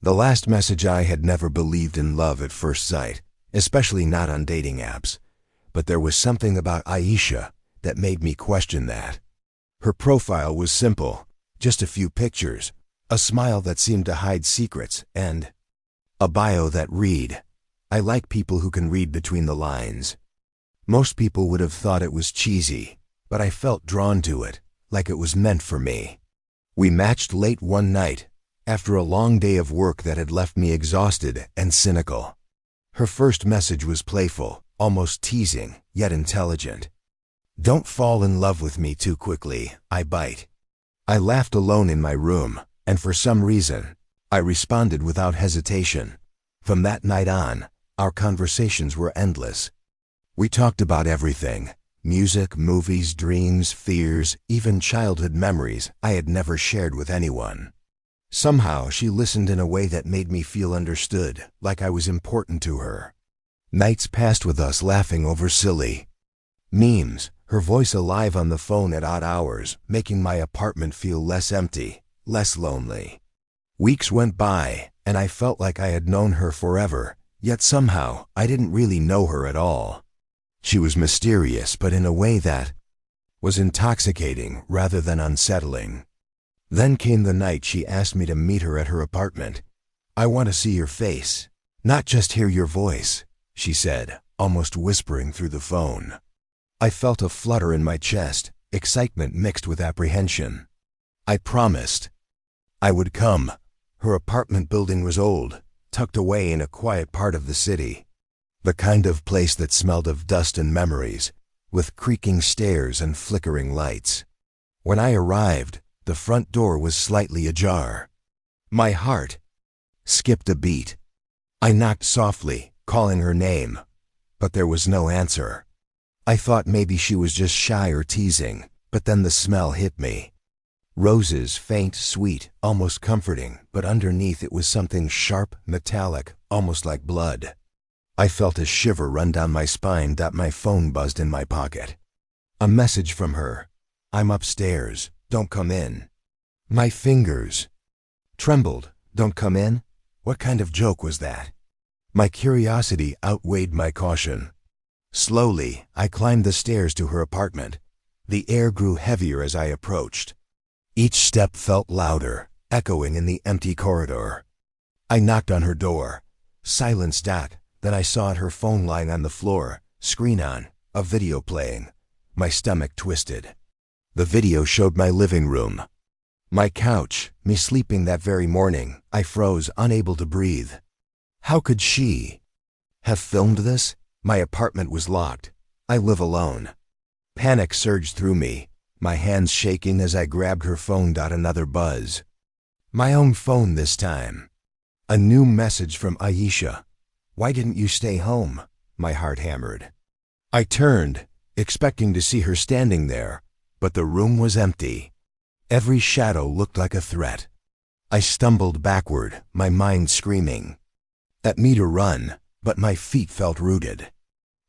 The last message: I had never believed in love at first sight, especially not on dating apps. But there was something about Aisha that made me question that. Her profile was simple, just a few pictures, a smile that seemed to hide secrets, and a bio that read, "I like people who can read between the lines." Most people would have thought it was cheesy, but I felt drawn to it, like it was meant for me. We matched late one night, after a long day of work that had left me exhausted and cynical. Her first message was playful, almost teasing, yet intelligent. "Don't fall in love with me too quickly, I bite." I laughed alone in my room, and for some reason, I responded without hesitation. From that night on, our conversations were endless. We talked about everything: music, movies, dreams, fears, even childhood memories I had never shared with anyone. Somehow she listened in a way that made me feel understood, like I was important to her. Nights passed with us laughing over silly memes, her voice alive on the phone at odd hours, making my apartment feel less empty, less lonely. Weeks went by, and I felt like I had known her forever, yet somehow I didn't really know her at all. She was mysterious, but in a way that was intoxicating rather than unsettling. Then came the night she asked me to meet her at her apartment. "I want to see your face, not just hear your voice," she said, almost whispering through the phone. I felt a flutter in my chest, excitement mixed with apprehension. I promised I would come. Her apartment building was old, tucked away in a quiet part of the city. The kind of place that smelled of dust and memories, with creaking stairs and flickering lights. When I arrived, the front door was slightly ajar. My heart skipped a beat. I knocked softly, calling her name, but there was no answer. I thought maybe she was just shy or teasing, but then the smell hit me. Roses, faint, sweet, almost comforting, but underneath it was something sharp, metallic, almost like blood. I felt a shiver run down my spine. My phone buzzed in my pocket. A message from her. "I'm upstairs. Don't come in." My fingers trembled. "Don't come in?" What kind of joke was that? My curiosity outweighed my caution. Slowly, I climbed the stairs to her apartment. The air grew heavier as I approached. Each step felt louder, echoing in the empty corridor. I knocked on her door. Silence. Then I saw her phone lying on the floor, screen on, a video playing. My stomach twisted. The video showed my living room. My couch, me sleeping that very morning. I froze, unable to breathe. How could she have filmed this? My apartment was locked. I live alone. Panic surged through me, my hands shaking as I grabbed her phone. Another buzz. My own phone this time. A new message from Aisha. "Why didn't you stay home?" My heart hammered. I turned, expecting to see her standing there, but the room was empty. Every shadow looked like a threat. I stumbled backward, my mind screaming at me to run, but my feet felt rooted.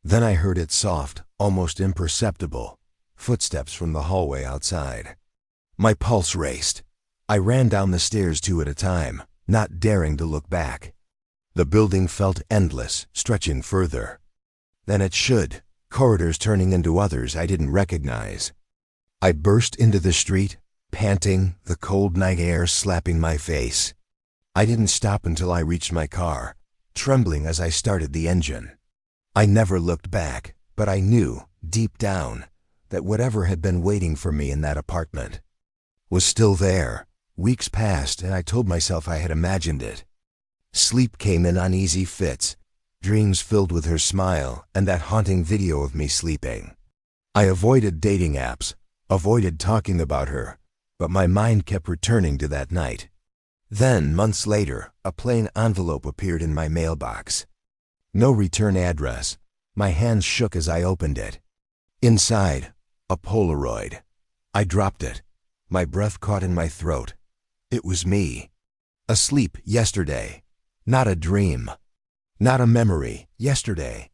Then I heard its soft, almost imperceptible footsteps from the hallway outside. My pulse raced. I ran down the stairs 2 at a time, not daring to look back. The building felt endless, stretching further than it should, corridors turning into others I didn't recognize. I burst into the street, panting, the cold night air slapping my face. I didn't stop until I reached my car, trembling as I started the engine. I never looked back, but I knew, deep down, that whatever had been waiting for me in that apartment was still there. Weeks passed, and I told myself I had imagined it. Sleep came in uneasy fits, dreams filled with her smile and that haunting video of me sleeping. I avoided dating apps, avoided talking about her, but my mind kept returning to that night. Then, months later, a plain envelope appeared in my mailbox. No return address. My hands shook as I opened it. Inside, a Polaroid. I dropped it. My breath caught in my throat. It was me. Asleep yesterday. Not a dream. Not a memory. Yesterday.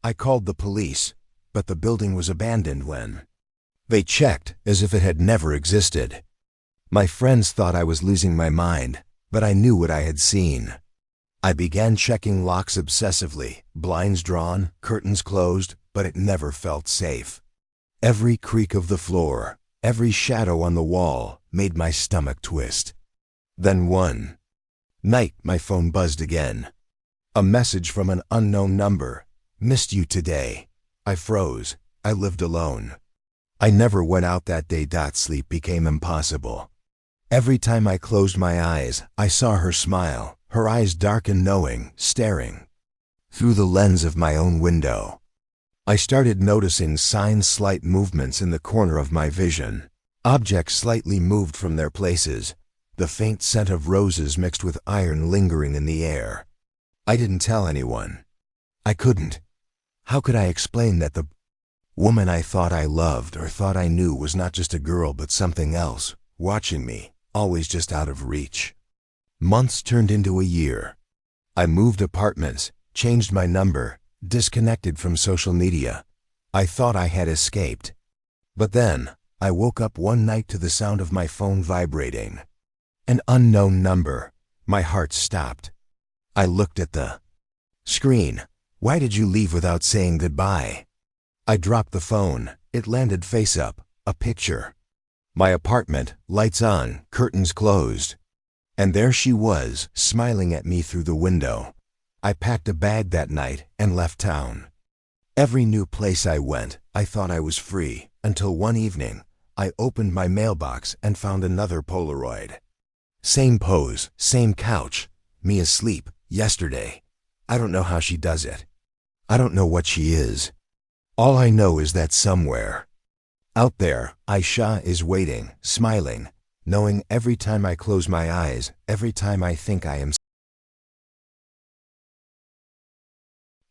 I called the police, but the building was abandoned when they checked, as if it had never existed. My friends thought I was losing my mind. But I knew what I had seen. I began checking locks obsessively, blinds drawn, curtains closed, but it never felt safe. Every creak of the floor, every shadow on the wall made my stomach twist. Then one night, my phone buzzed again. A message from an unknown number. "Missed you today." I froze. I lived alone. I never went out that day. Sleep became impossible. Every time I closed my eyes, I saw her smile, her eyes dark and knowing, staring through the lens of my own window. I started noticing signs, slight movements in the corner of my vision. Objects slightly moved from their places, the faint scent of roses mixed with iron lingering in the air. I didn't tell anyone. I couldn't. How could I explain that the woman I thought I loved or thought I knew was not just a girl but something else, watching me, always just out of reach? Months turned into a year. I moved apartments, changed my number, disconnected from social media. I thought I had escaped. But then, I woke up one night to the sound of my phone vibrating. An unknown number. My heart stopped. I looked at the screen. "Why did you leave without saying goodbye?" I dropped the phone. It landed face up, a picture. My apartment, lights on, curtains closed. And there she was, smiling at me through the window. I packed a bag that night and left town. Every new place I went, I thought I was free, until one evening, I opened my mailbox and found another Polaroid. Same pose, same couch, me asleep, yesterday. I don't know how she does it. I don't know what she is. All I know is that somewhere out there, Aisha is waiting, smiling, knowing every time I close my eyes, every time I think I am.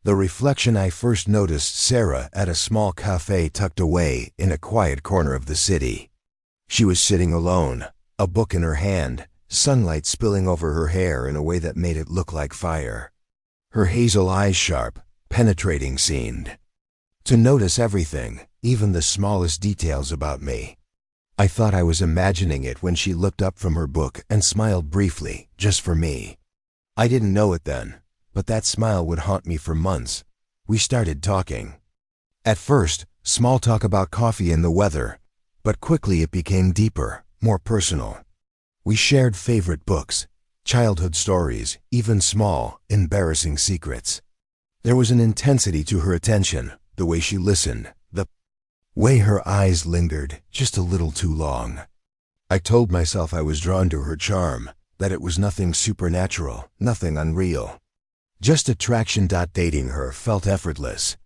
The reflection I first noticed Sarah at a small cafe tucked away in a quiet corner of the city. She was sitting alone, a book in her hand, sunlight spilling over her hair in a way that made it look like fire. Her hazel eyes sharp, penetrating seemed to notice everything, even the smallest details about me. I thought I was imagining it when she looked up from her book and smiled briefly, just for me. I didn't know it then, but that smile would haunt me for months. We started talking. At first, small talk about coffee and the weather, but quickly it became deeper, more personal. We shared favorite books, childhood stories, even small, embarrassing secrets. There was an intensity to her attention, the way she listened, the way her eyes lingered just a little too long. I told myself I was drawn to her charm, that it was nothing supernatural, nothing unreal. Just attraction. Dating her felt effortless.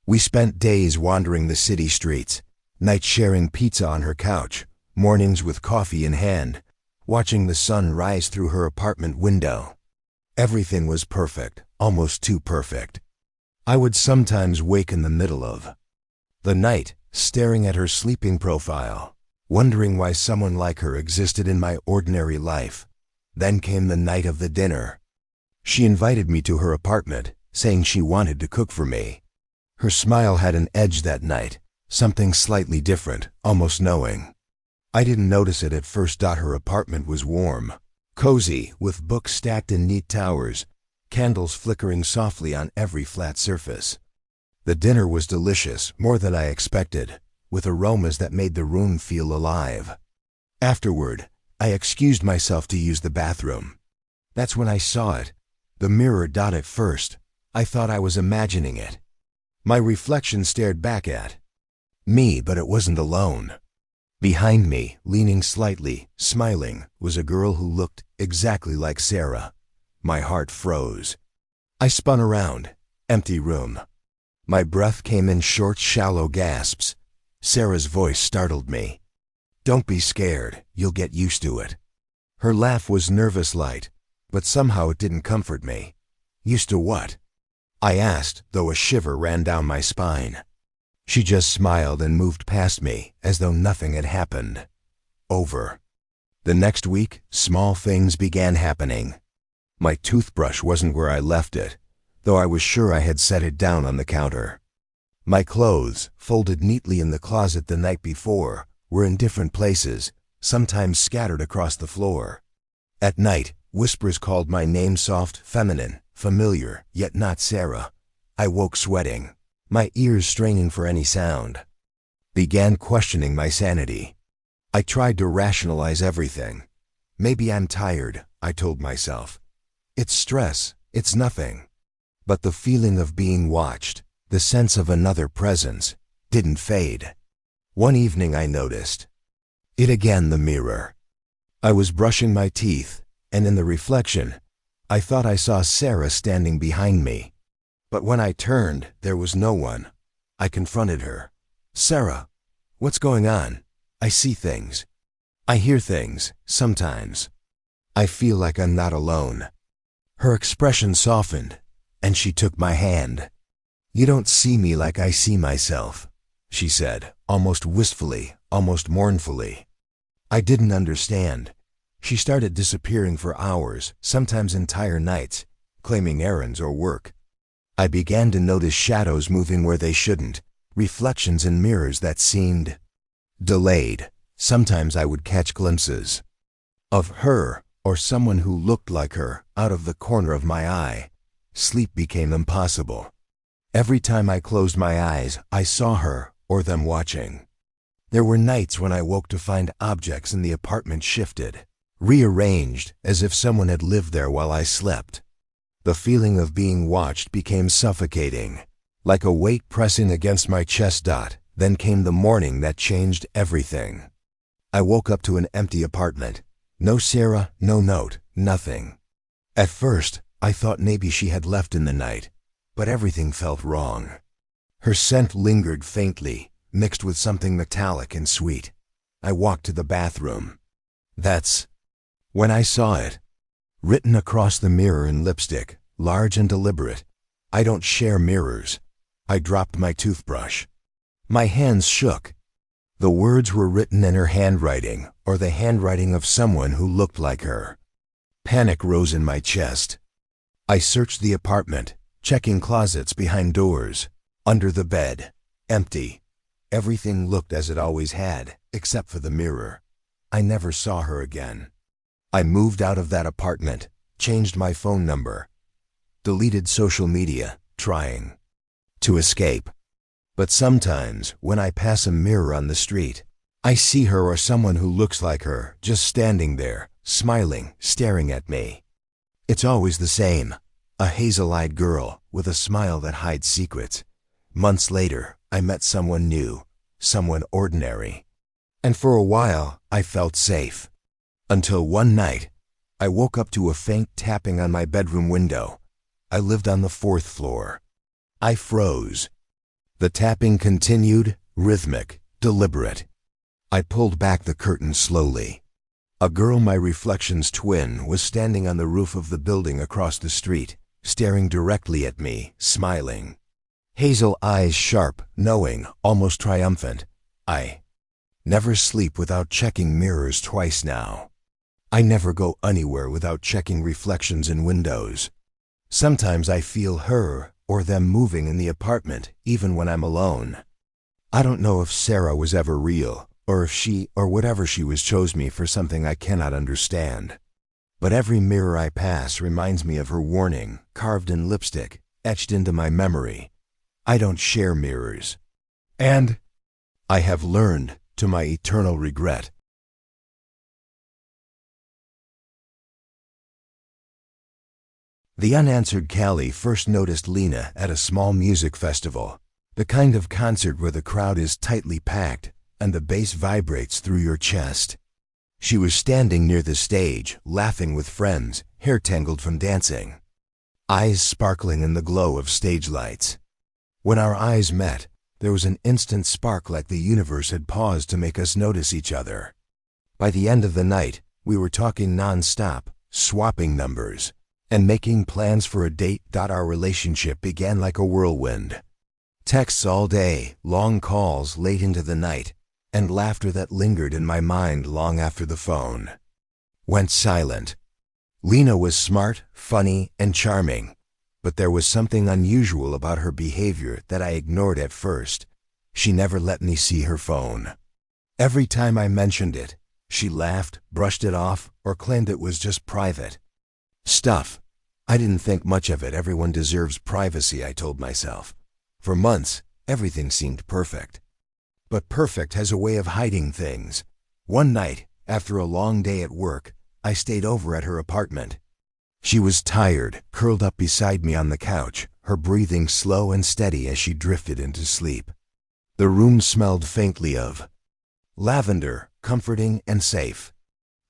We spent days wandering the city streets, nights sharing pizza on her couch, mornings with coffee in hand, watching the sun rise through her apartment window. Everything was perfect, almost too perfect. I would sometimes wake in the middle of the night, staring at her sleeping profile, wondering why someone like her existed in my ordinary life. Then came the night of the dinner. She invited me to her apartment, saying she wanted to cook for me. Her smile had an edge that night, something slightly different, almost knowing. I didn't notice it at first. Her apartment was warm, cozy, with books stacked in neat towers, candles flickering softly on every flat surface. The dinner was delicious, more than I expected, with aromas that made the room feel alive. Afterward, I excused myself to use the bathroom. That's when I saw it. The mirror. At first, I thought I was imagining it. My reflection stared back at me, but it wasn't alone. Behind me, leaning slightly, smiling, was a girl who looked exactly like Sarah. My heart froze. I spun around. Empty room. My breath came in short, shallow gasps. Sarah's voice startled me. "Don't be scared, you'll get used to it." Her laugh was nervous light, but somehow it didn't comfort me. Used to what? I asked, though a shiver ran down my spine. She just smiled and moved past me, as though nothing had happened. Over. The next week, small things began happening. My toothbrush wasn't where I left it, though I was sure I had set it down on the counter. My clothes, folded neatly in the closet the night before, were in different places, sometimes scattered across the floor. At night, Whispers called my name, soft, feminine, familiar, yet not Sarah. I woke sweating, my ears straining for any sound. Began questioning my sanity. I tried to rationalize everything. Maybe I'm tired, I told myself. It's stress, it's nothing. But the feeling of being watched, the sense of another presence, didn't fade. One evening I noticed it again, the mirror. I was brushing my teeth, and in the reflection, I thought I saw Sarah standing behind me. But when I turned, there was no one. I confronted her. Sarah, what's going on? I see things. I hear things, sometimes. I feel like I'm not alone. Her expression softened, and she took my hand. You don't see me like I see myself, she said, almost wistfully, almost mournfully. I didn't understand. She started disappearing for hours, sometimes entire nights, claiming errands or work. I began to notice shadows moving where they shouldn't, reflections in mirrors that seemed delayed. Sometimes I would catch glimpses of her or someone who looked like her out of the corner of my eye. Sleep became impossible. Every time I closed my eyes, I saw her or them watching. There were nights when I woke to find objects in the apartment shifted, rearranged as if someone had lived there while I slept. The feeling of being watched became suffocating, like a weight pressing against my chest. Then came the morning that changed everything. I woke up to an empty apartment. No Sarah, no note, nothing. At first, I thought maybe she had left in the night, but everything felt wrong. Her scent lingered faintly, mixed with something metallic and sweet. I walked to the bathroom. That's when I saw it. Written across the mirror in lipstick, large and deliberate. I don't share mirrors. I dropped my toothbrush. My hands shook. The words were written in her handwriting, or the handwriting of someone who looked like her. Panic rose in my chest. I searched the apartment, checking closets behind doors, under the bed. Empty. Everything looked as it always had, except for the mirror. I never saw her again. I moved out of that apartment, changed my phone number, deleted social media, trying to escape. But sometimes, when I pass a mirror on the street, I see her or someone who looks like her, just standing there, smiling, staring at me. It's always the same, a hazel-eyed girl with a smile that hides secrets. Months later, I met someone new, someone ordinary. And for a while, I felt safe. Until one night, I woke up to a faint tapping on my bedroom window. I lived on the 4th floor. I froze. The tapping continued, rhythmic, deliberate. I pulled back the curtain slowly. A girl, my reflection's twin, was standing on the roof of the building across the street, staring directly at me, smiling. Hazel eyes sharp, knowing, almost triumphant. I never sleep without checking mirrors twice now. I never go anywhere without checking reflections in windows. Sometimes I feel her or them moving in the apartment, even when I'm alone. I don't know if Sarah was ever real, or if she or whatever she was chose me for something I cannot understand. But every mirror I pass reminds me of her warning, carved in lipstick, etched into my memory. I don't share mirrors. And I have learned, to my eternal regret. The Unanswered Call first noticed Lena at a small music festival, the kind of concert where the crowd is tightly packed and the bass vibrates through your chest. She was standing near the stage, laughing with friends, hair tangled from dancing, eyes sparkling in the glow of stage lights. When our eyes met, there was an instant spark, like the universe had paused to make us notice each other. By the end of the night, we were talking non-stop, swapping numbers, and making plans for a date. Our relationship began like a whirlwind. Texts all day, long calls late into the night, and laughter that lingered in my mind long after the phone went silent. Lena was smart, funny, and charming, but there was something unusual about her behavior that I ignored at first. She never let me see her phone. Every time I mentioned it, she laughed, brushed it off, or claimed it was just private. Stuff. I didn't think much of it. Everyone deserves privacy, I told myself. For months, everything seemed perfect. But perfect has a way of hiding things. One night, after a long day at work, I stayed over at her apartment. She was tired, curled up beside me on the couch, her breathing slow and steady as she drifted into sleep. The room smelled faintly of lavender, comforting and safe.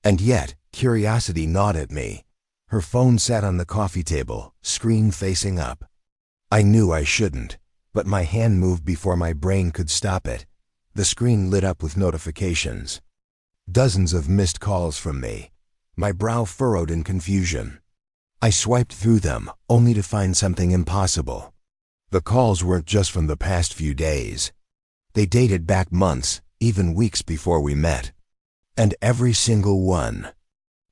And yet, curiosity gnawed at me. Her phone sat on the coffee table, screen facing up. I knew I shouldn't, but my hand moved before my brain could stop it. The screen lit up with notifications. Dozens of missed calls from me. My brow furrowed in confusion. I swiped through them, only to find something impossible. The calls weren't just from the past few days. They dated back months, even weeks before we met. And every single one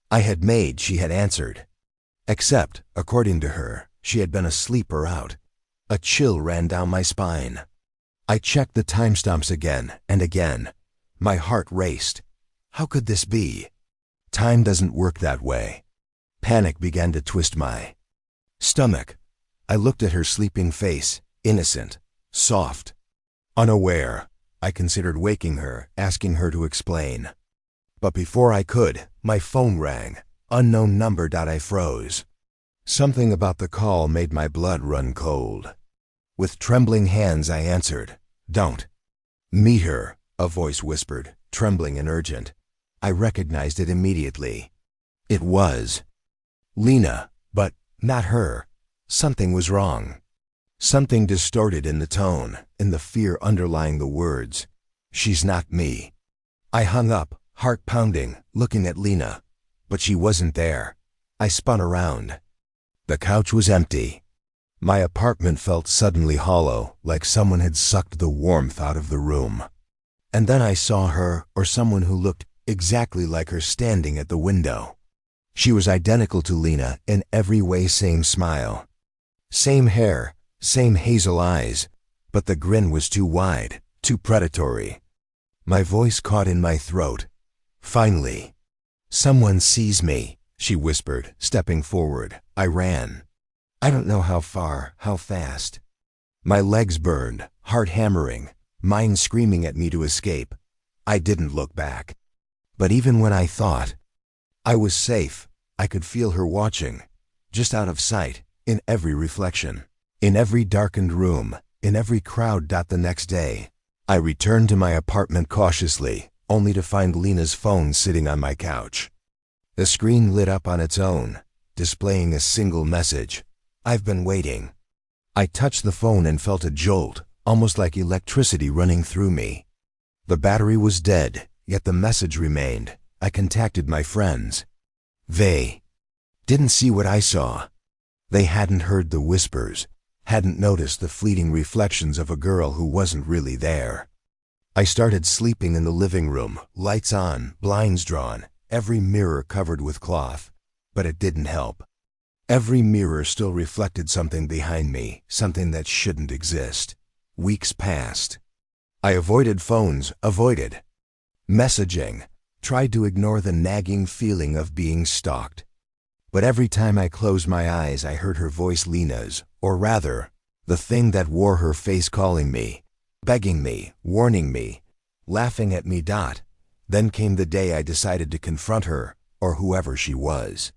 I had made, she had answered. Except, according to her, she had been asleep or out. A chill ran down my spine. I checked the timestamps again and again. My heart raced. How could this be? Time doesn't work that way. Panic began to twist my stomach. I looked at her sleeping face, innocent, soft. Unaware, I considered waking her, asking her to explain. But before I could, my phone rang. Unknown number. I froze. Something about the call made my blood run cold. With trembling hands I answered. Don't. Meet her, a voice whispered, trembling and urgent. I recognized it immediately. It was Lena, but not her. Something was wrong. Something distorted in the tone, in the fear underlying the words. She's not me. I hung up, heart pounding, looking at Lena. But she wasn't there. I spun around. The couch was empty. My apartment felt suddenly hollow, like someone had sucked the warmth out of the room. And then I saw her, or someone who looked exactly like her, standing at the window. She was identical to Lena in every way, same smile. Same hair, same hazel eyes, but the grin was too wide, too predatory. My voice caught in my throat. Finally. Someone sees me, she whispered, stepping forward. I ran. I don't know how far, how fast. My legs burned, heart hammering, mind screaming at me to escape. I didn't look back. But even when I thought I was safe, I could feel her watching, just out of sight, in every reflection, in every darkened room, in every crowd. The next day, I returned to my apartment cautiously, only to find Lena's phone sitting on my couch. The screen lit up on its own, displaying a single message. I've been waiting. I touched the phone and felt a jolt, almost like electricity running through me. The battery was dead, yet the message remained. I contacted my friends. They didn't see what I saw. They hadn't heard the whispers, hadn't noticed the fleeting reflections of a girl who wasn't really there. I started sleeping in the living room, lights on, blinds drawn, every mirror covered with cloth. But it didn't help. Every mirror still reflected something behind me, something that shouldn't exist. Weeks passed. I avoided phones, avoided messaging, tried to ignore the nagging feeling of being stalked. But every time I closed my eyes, I heard her voice, Lena's, or rather, the thing that wore her face, calling me, begging me, warning me, laughing at me. Then came the day I decided to confront her, or whoever she was.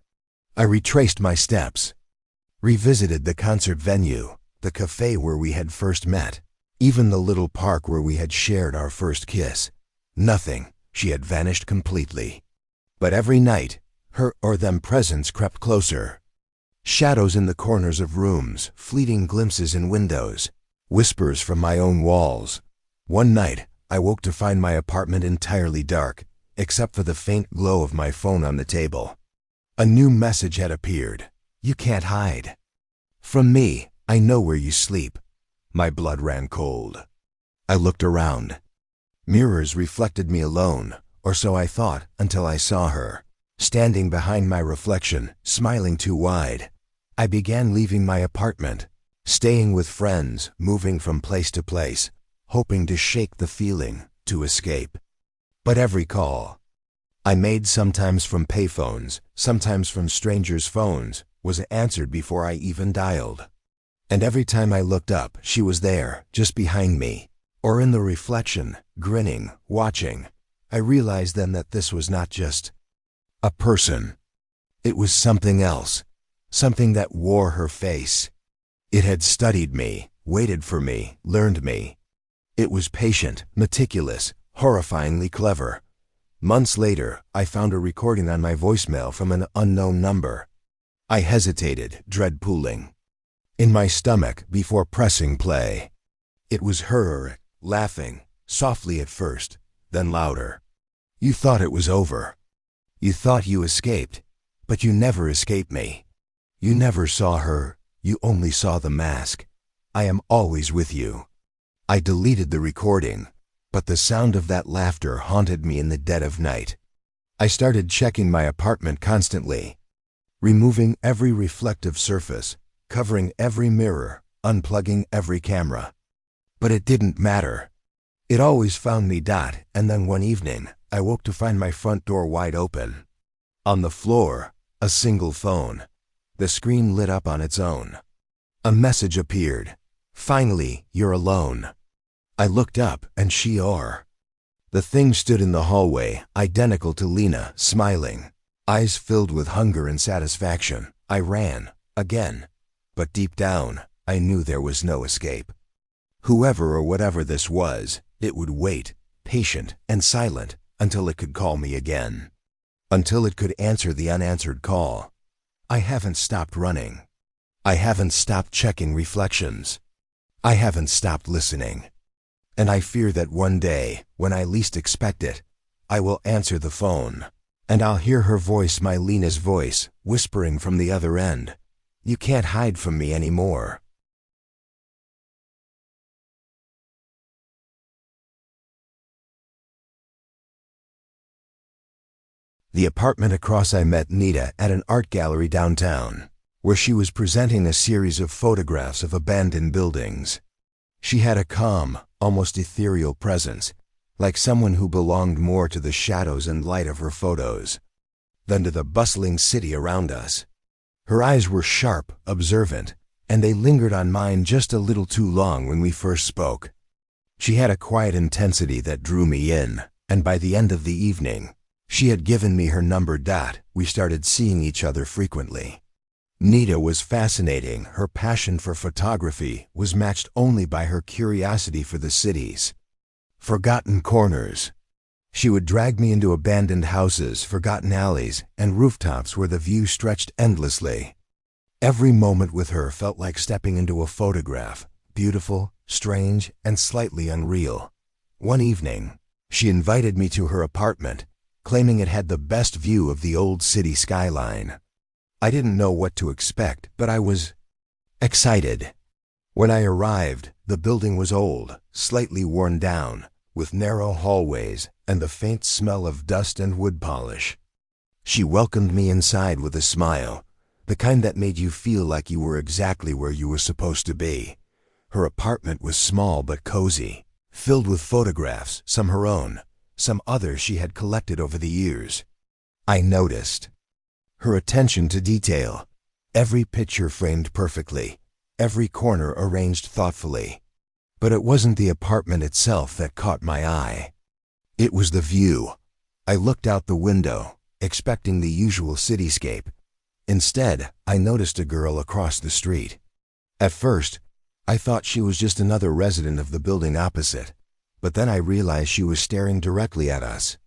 I retraced my steps, revisited the concert venue, the cafe where we had first met, even the little park where we had shared our first kiss. Nothing. She had vanished completely. But every night, her or them presence crept closer. Shadows in the corners of rooms, fleeting glimpses in windows, whispers from my own walls. One night, I woke to find my apartment entirely dark, except for the faint glow of my phone on the table. A new message had appeared. You can't hide from me. I know where you sleep. My blood ran cold. I looked around. Mirrors reflected me alone, or so I thought, until I saw her, standing behind my reflection, smiling too wide. I began leaving my apartment, staying with friends, moving from place to place, hoping to shake the feeling, to escape. But every call I made sometimes from payphones, sometimes from strangers' phones, was answered before I even dialed. And every time I looked up, she was there, just behind me, or in the reflection, grinning, watching. I realized then that this was not just a person. It was something else, something that wore her face. It had studied me, waited for me, learned me. It was patient, meticulous, horrifyingly clever. Months later, I found a recording on my voicemail from an unknown number. I hesitated, dread pooling in my stomach before pressing play. It was her, laughing, softly at first, then louder. You thought it was over. You thought you escaped, but you never escaped me. You never saw her, you only saw the mask. I am always with you. I deleted the recording, but the sound of that laughter haunted me in the dead of night. I started checking my apartment constantly, removing every reflective surface, covering every mirror, unplugging every camera. But it didn't matter. It always found me. And then one evening, I woke to find my front door wide open. On the floor, a single phone. The screen lit up on its own. A message appeared. Finally, you're alone. I looked up, and the thing stood in the hallway, identical to Lena, smiling, eyes filled with hunger and satisfaction. I ran, again. But deep down, I knew there was no escape. Whoever or whatever this was, it would wait, patient and silent, until it could call me again. Until it could answer the unanswered call. I haven't stopped running. I haven't stopped checking reflections. I haven't stopped listening. And I fear that one day, when I least expect it, I will answer the phone, and I'll hear her voice, my Lena's voice, whispering from the other end. You can't hide from me anymore. The apartment across, I met Nita at an art gallery downtown, where she was presenting a series of photographs of abandoned buildings. She had a calm, almost ethereal presence, like someone who belonged more to the shadows and light of her photos than to the bustling city around us. Her eyes were sharp, observant, and they lingered on mine just a little too long when we first spoke. She had a quiet intensity that drew me in, and by the end of the evening, she had given me her number. We started seeing each other frequently. Nita was fascinating. Her passion for photography was matched only by her curiosity for the city's forgotten corners. She would drag me into abandoned houses, forgotten alleys, and rooftops where the view stretched endlessly. Every moment with her felt like stepping into a photograph, beautiful, strange, and slightly unreal. One evening, she invited me to her apartment, claiming it had the best view of the old city skyline. I didn't know what to expect, but I was excited. When I arrived, the building was old, slightly worn down, with narrow hallways and the faint smell of dust and wood polish. She welcomed me inside with a smile, the kind that made you feel like you were exactly where you were supposed to be. Her apartment was small but cozy, filled with photographs, some her own, some others she had collected over the years. I noticed her attention to detail, every picture framed perfectly, every corner arranged thoughtfully. But it wasn't the apartment itself that caught my eye. It was the view. I looked out the window, expecting the usual cityscape. Instead, I noticed a girl across the street. At first, I thought she was just another resident of the building opposite, but then I realized she was staring directly at us.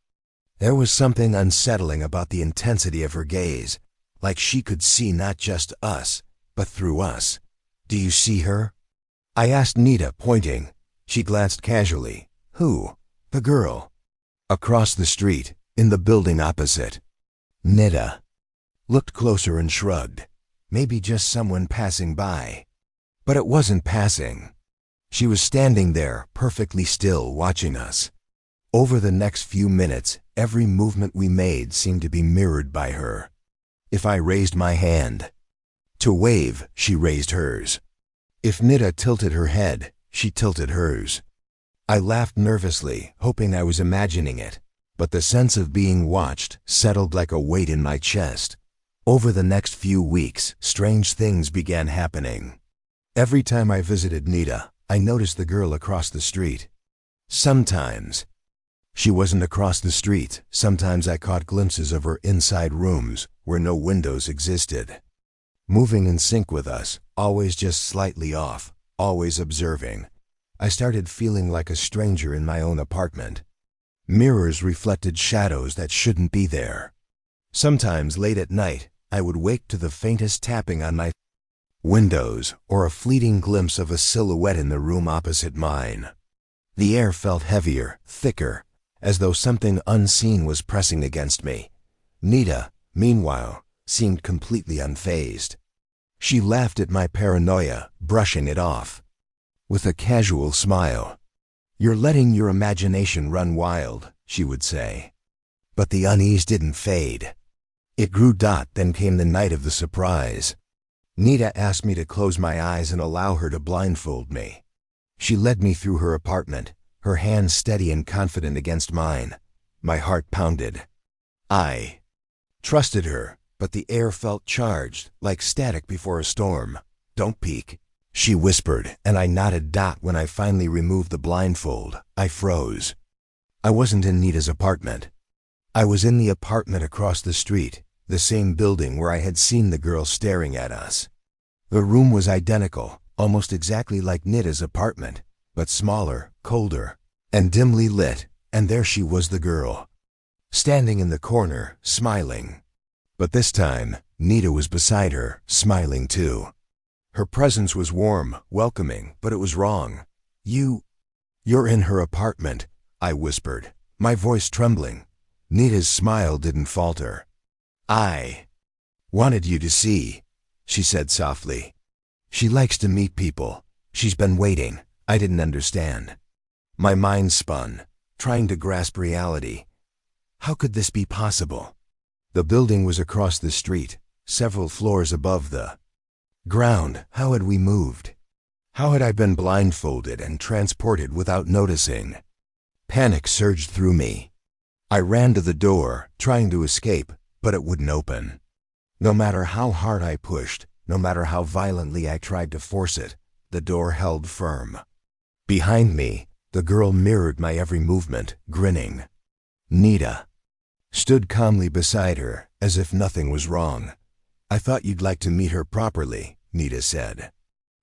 There was something unsettling about the intensity of her gaze, like she could see not just us, but through us. Do you see her? I asked Nita, pointing. She glanced casually. Who? The girl. Across the street, in the building opposite. Nita looked closer and shrugged. Maybe just someone passing by. But it wasn't passing. She was standing there, perfectly still, watching us. Over the next few minutes, every movement we made seemed to be mirrored by her. If I raised my hand to wave, she raised hers. If Nita tilted her head, she tilted hers. I laughed nervously, hoping I was imagining it. but the sense of being watched settled like a weight in my chest. Over the next few weeks, strange things began happening. Every time I visited Nita, I noticed the girl across the street. Sometimes she wasn't across the street. Sometimes I caught glimpses of her inside rooms where no windows existed. Moving in sync with us, always just slightly off, always observing. I started feeling like a stranger in my own apartment. Mirrors reflected shadows that shouldn't be there. Sometimes late at night, I would wake to the faintest tapping on my windows or a fleeting glimpse of a silhouette in the room opposite mine. The air felt heavier, thicker, as though something unseen was pressing against me. Nita, meanwhile, seemed completely unfazed. She laughed at my paranoia, brushing it off. With a casual smile. "You're letting your imagination run wild," she would say. But the unease didn't fade. It grew. Then came the night of the surprise. Nita asked me to close my eyes and allow her to blindfold me. She led me through her apartment, her hands steady and confident against mine. My heart pounded. I trusted her, but the air felt charged, like static before a storm. "Don't peek," she whispered, and I nodded. When I finally removed the blindfold, I froze. I wasn't in Nita's apartment. I was in the apartment across the street, the same building where I had seen the girl staring at us. The room was identical, almost exactly like Nita's apartment, but smaller, colder, and dimly lit, and there she was, the girl, standing in the corner, smiling. But this time, Nita was beside her, smiling too. Her presence was warm, welcoming, but it was wrong. You're in her apartment," I whispered, my voice trembling. Nita's smile didn't falter. "I wanted you to see," she said softly. "She likes to meet people. She's been waiting." I didn't understand. My mind spun, trying to grasp reality. How could this be possible? The building was across the street, several floors above the ground. How had we moved? How had I been blindfolded and transported without noticing? Panic surged through me. I ran to the door, trying to escape, but it wouldn't open. No matter how hard I pushed, no matter how violently I tried to force it, the door held firm. Behind me, the girl mirrored my every movement, grinning. Nita stood calmly beside her, as if nothing was wrong. "I thought you'd like to meet her properly," Nita said.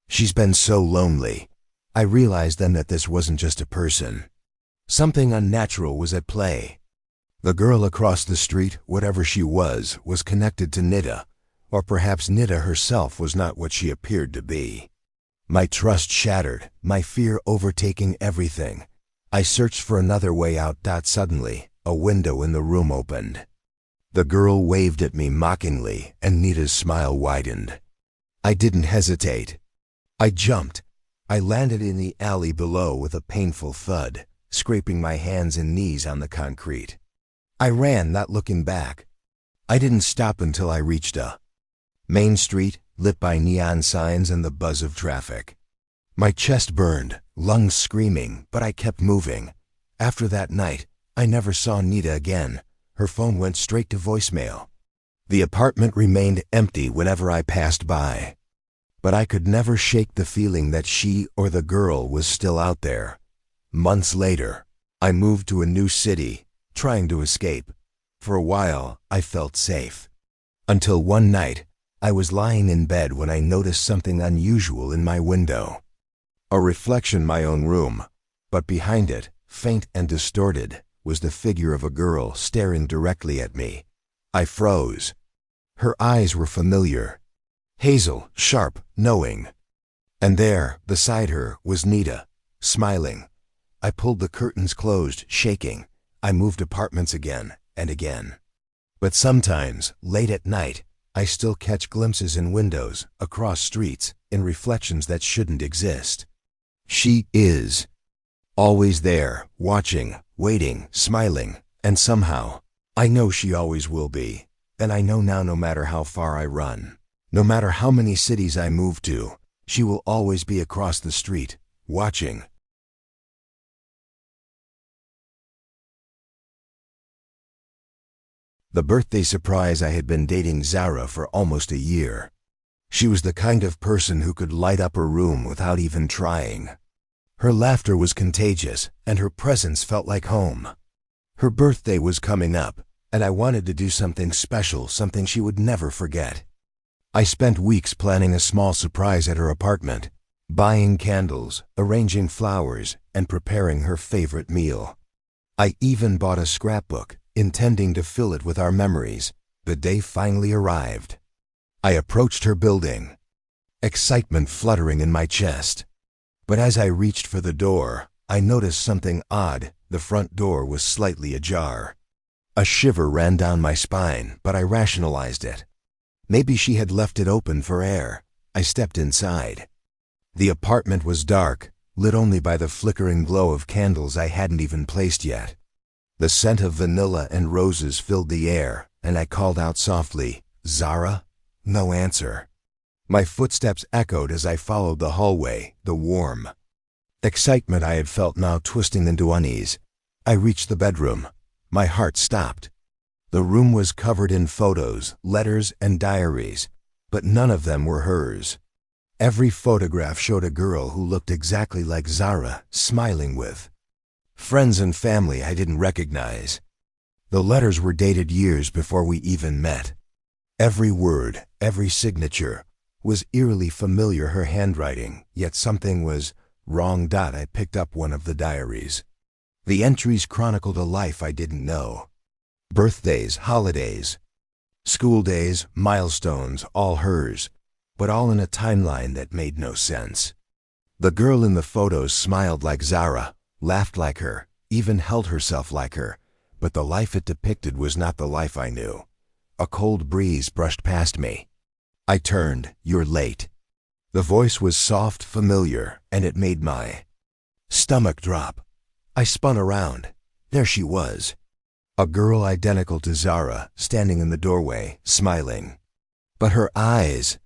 "She's been so lonely." I realized then that this wasn't just a person. Something unnatural was at play. The girl across the street, whatever she was connected to Nita, or perhaps Nita herself was not what she appeared to be. My trust shattered, my fear overtaking everything. I searched for another way out. Suddenly, a window in the room opened. The girl waved at me mockingly, and Nita's smile widened. I didn't hesitate. I jumped. I landed in the alley below with a painful thud, scraping my hands and knees on the concrete. I ran, not looking back. I didn't stop until I reached a main street, lit by neon signs and the buzz of traffic. My chest burned, lungs screaming, but I kept moving. After that night, I never saw Nita again. Her phone went straight to voicemail. The apartment remained empty whenever I passed by. But I could never shake the feeling that she or the girl was still out there. Months later, I moved to a new city, trying to escape. For a while, I felt safe. Until one night, I was lying in bed when I noticed something unusual in my window. A reflection in my own room, but behind it, faint and distorted, was the figure of a girl staring directly at me. I froze. Her eyes were familiar. Hazel, sharp, knowing. And there, beside her, was Nita, smiling. I pulled the curtains closed, shaking. I moved apartments again and again. But sometimes, late at night, I still catch glimpses in windows, across streets, in reflections that shouldn't exist. She is always there, watching, waiting, smiling, and somehow, I know she always will be. And I know now, no matter how far I run, no matter how many cities I move to, she will always be across the street, watching, The birthday surprise I had been dating Zara for almost a year. She was the kind of person who could light up a room without even trying. Her laughter was contagious, and her presence felt like home. Her birthday was coming up, and I wanted to do something special, something she would never forget. I spent weeks planning a small surprise at her apartment, buying candles, arranging flowers, and preparing her favorite meal. I even bought a scrapbook, intending to fill it with our memories. The day finally arrived. I approached her building, excitement fluttering in my chest. But as I reached for the door, I noticed something odd. The front door was slightly ajar. A shiver ran down my spine, but I rationalized it. Maybe she had left it open for air. I stepped inside. The apartment was dark, lit only by the flickering glow of candles I hadn't even placed yet. The scent of vanilla and roses filled the air, and I called out softly, "Zara?" No answer. My footsteps echoed as I followed the hallway, the warm excitement I had felt now twisting into unease. I reached the bedroom. My heart stopped. The room was covered in photos, letters, and diaries, but none of them were hers. Every photograph showed a girl who looked exactly like Zara, smiling with friends and family I didn't recognize. The letters were dated years before we even met. Every word, every signature, was eerily familiar, her handwriting, yet something was wrong. I picked up one of the diaries. The entries chronicled a life I didn't know. Birthdays, holidays, school days, milestones, all hers, but all in a timeline that made no sense. The girl in the photos smiled like Zara, laughed like her, even held herself like her, but the life it depicted was not the life I knew. A cold breeze brushed past me. I turned. "You're late." The voice was soft, familiar, and it made my stomach drop. I spun around. There she was. A girl identical to Zara, standing in the doorway, smiling. But her eyes,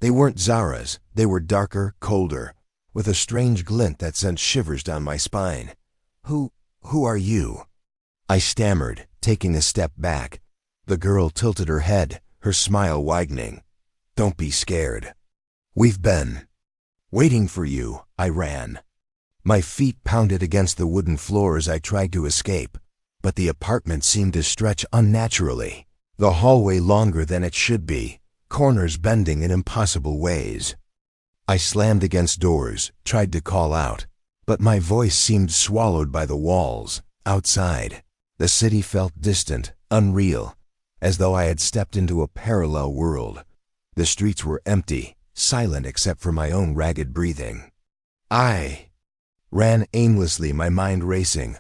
they weren't Zara's. They were darker, colder, with a strange glint that sent shivers down my spine. Who are you?" I stammered, taking a step back. The girl tilted her head, her smile widening. "Don't be scared. We've been waiting for you." I ran. My feet pounded against the wooden floor as I tried to escape, but the apartment seemed to stretch unnaturally. The hallway longer than it should be, corners bending in impossible ways. I slammed against doors, tried to call out, but my voice seemed swallowed by the walls. Outside, the city felt distant, unreal, as though I had stepped into a parallel world. The streets were empty, silent except for my own ragged breathing. I ran aimlessly, my mind racing,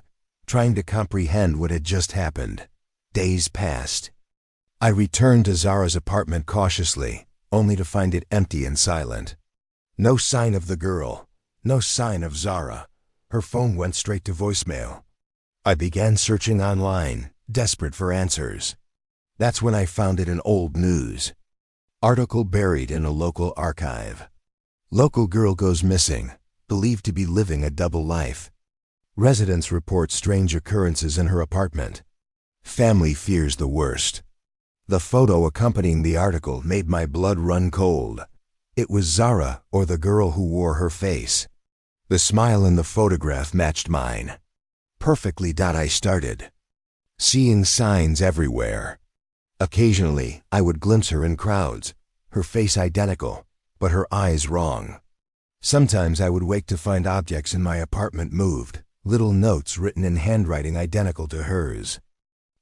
trying to comprehend what had just happened. Days passed. I returned to Zara's apartment cautiously, only to find it empty and silent. No sign of the girl, no sign of Zara. Her phone went straight to voicemail. I began searching online, desperate for answers. That's when I found it in old news. Article buried in a local archive. Local girl goes missing, believed to be living a double life. Residents report strange occurrences in her apartment. Family fears the worst. The photo accompanying the article made my blood run cold. It was Zara, or the girl who wore her face. The smile in the photograph matched mine. Perfectly. I started seeing signs everywhere. Occasionally, I would glimpse her in crowds, her face identical, but her eyes wrong. Sometimes I would wake to find objects in my apartment moved, little notes written in handwriting identical to hers.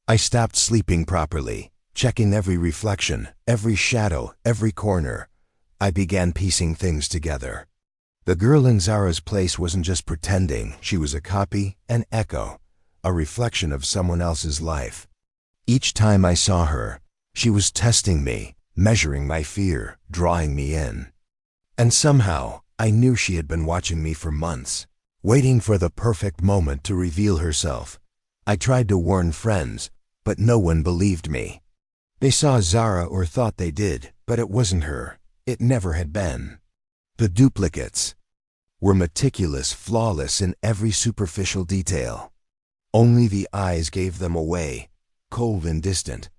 I stopped sleeping properly, checking every reflection, every shadow, every corner. I began piecing things together. The girl in Zara's place wasn't just pretending, she was a copy, an echo, a reflection of someone else's life. Each time I saw her, she was testing me, measuring my fear, drawing me in. And somehow, I knew she had been watching me for months, waiting for the perfect moment to reveal herself. I tried to warn friends, but no one believed me. They saw Zara or thought they did, but it wasn't her. It never had been. The duplicates were meticulous, flawless in every superficial detail. Only the eyes gave them away, cold and distant,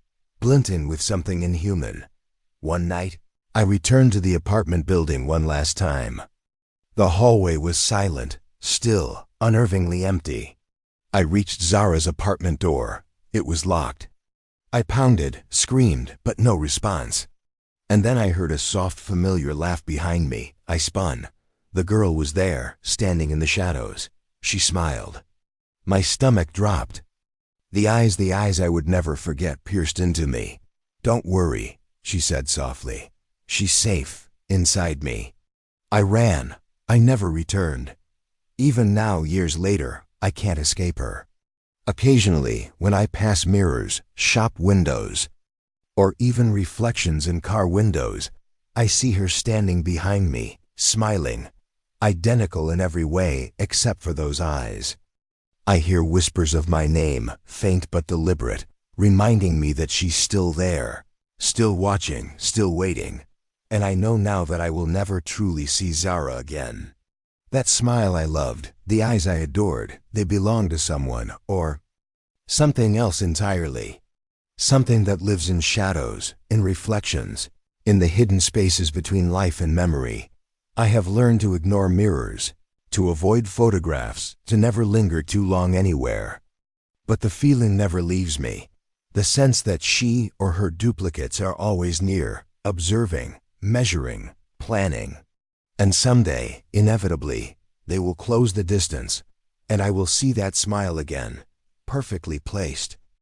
glinting with something inhuman. One night, I returned to the apartment building one last time. The hallway was silent, still, unnervingly empty. I reached Zara's apartment door. It was locked. I pounded, screamed, but no response. And then I heard a soft, familiar laugh behind me. I spun. The girl was there, standing in the shadows. She smiled. My stomach dropped. The eyes I would never forget pierced into me. "Don't worry," she said softly. "She's safe, inside me." I ran. I never returned. Even now, years later, I can't escape her. Occasionally, when I pass mirrors, shop windows, or even reflections in car windows, I see her standing behind me, smiling, identical in every way except for those eyes. I hear whispers of my name, faint but deliberate, reminding me that she's still there, still watching, still waiting. And I know now that I will never truly see Zara again. That smile I loved, the eyes I adored, they belong to someone, or something else entirely. Something that lives in shadows, in reflections, in the hidden spaces between life and memory. I have learned to ignore mirrors, to avoid photographs, to never linger too long anywhere. But the feeling never leaves me. The sense that she or her duplicates are always near, observing, measuring, planning. And someday, inevitably, they will close the distance, and I will see that smile again, perfectly placed,